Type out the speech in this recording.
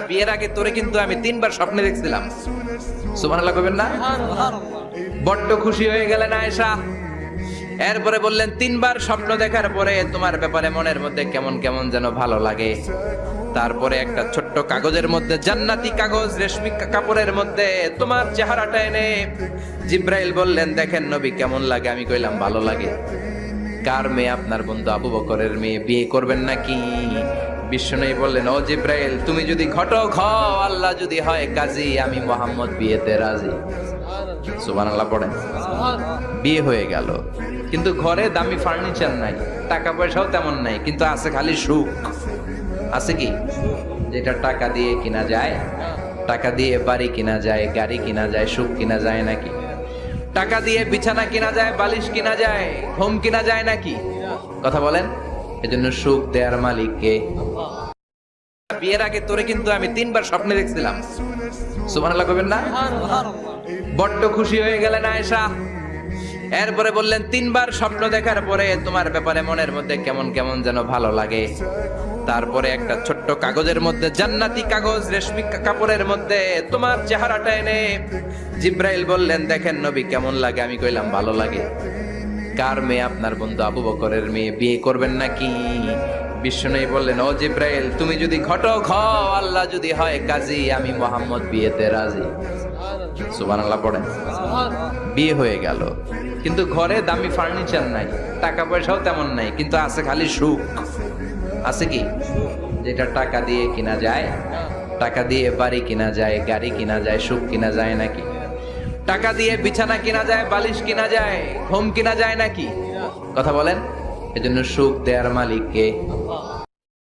বিয়ের আগে তোরে কিন্তু আমি 3 বার স্বপ্নে দেখছিলাম। সুবহানাল্লাহ কইবেন না? বড্ড খুশি হয়ে গেলেন আয়েশা। এরপরে বললেন 3 বার স্বপ্ন দেখার পরে তোমার ব্যাপারে মনের মধ্যে কেমন কেমন যেন ভালো লাগে। তারপরে একটা ছোট্ট কাগজের মধ্যে, জান্নাতি কাগজ, রেশমি কাপড়ের মধ্যে তোমার চেহারাটা এনে জিব্রাইল বললেন, দেখেন নবী কেমন লাগে। আমি কইলাম ভালো লাগে। কার মেয়ে? আপনার বন্ধু আবু বকরের মেয়ে। বিয়ে করবেন নাকি? বিশ্বনবী বললেন, ও জিব্রাইল, তুমি যদি ঘটক হও, আল্লাহ যদি হয় কাজী, আমি মুহাম্মদ বিয়েতে রাজি। সুবহানাল্লাহ পড়েন। বিয়ে হয়ে গেল, কিন্তু ঘরে দামি ফার্নিচার নাই, টাকা পয়সাও তেমন নাই, কিন্তু আছে খালি সুখ। আছে কি? যেটা টাকা দিয়ে কিনা যায়, টাকা দিয়ে বাড়ি কিনা যায়, গাড়ি কিনা যায়, সুখ কিনা যায় নাকি? টাকা দিয়ে বিছানা কিনা যায়, বালিশ কিনা যায়, ঘুম কিনা যায় নাকি? কথা বলেন। এজন্য সুখ দেয়ার মালিক কে? বিয়ের আগে তোরে কিন্তু আমি 3 বার স্বপ্নে দেখছিলাম। সুবহানাল্লাহ কইবেন না? বড্ড খুশি হয়ে গেলেন আয়েশা। এরপরে বললেন, 3 বার স্বপ্ন দেখার পরে তোমার ব্যাপারে মনের মধ্যে কেমন কেমন যেন ভালো লাগে। তারপরে একটা ছোট্ট কাগজের মধ্যে, জান্নাতি কাগজ, রেশমি কাপড়ের মধ্যে তোমার চেহারাটা এনে জিব্রাইল বললেন, দেখেন নবী কেমন লাগে। আমি কইলাম ভালো লাগে। কার মেয়ে? আপনার বন্ধু আবু বকরের মেয়ে। বিয়ে করবেন নাকি? বিশ্বনবী বললেন, ও জিব্রাইল, তুমি যদি ঘটক হও, আল্লাহ যদি হয় কাজী, আমি মুহাম্মদ বিয়েতে রাজি। সুবহানাল্লাহ পড়েন। বিয়ে হয়ে গেল, কিন্তু ঘরে দামি ফার্নিচার নাই, টাকা পয়সাও তেমন নাই, কিন্তু আছে খালি সুখ। আছে কি? যেটা টাকা দিয়ে কিনা যায়, টাকা দিয়ে বাড়ি কিনা যায়, গাড়ি কিনা যায়, সুখ কিনা যায় নাকি? টাকা দিয়ে বিছানা কিনা যায়, বালিশ কিনা যায়, ঘুম কিনা যায় নাকি? কথা বলেন। এজন্য সুখ দেয়ার মালিক কে?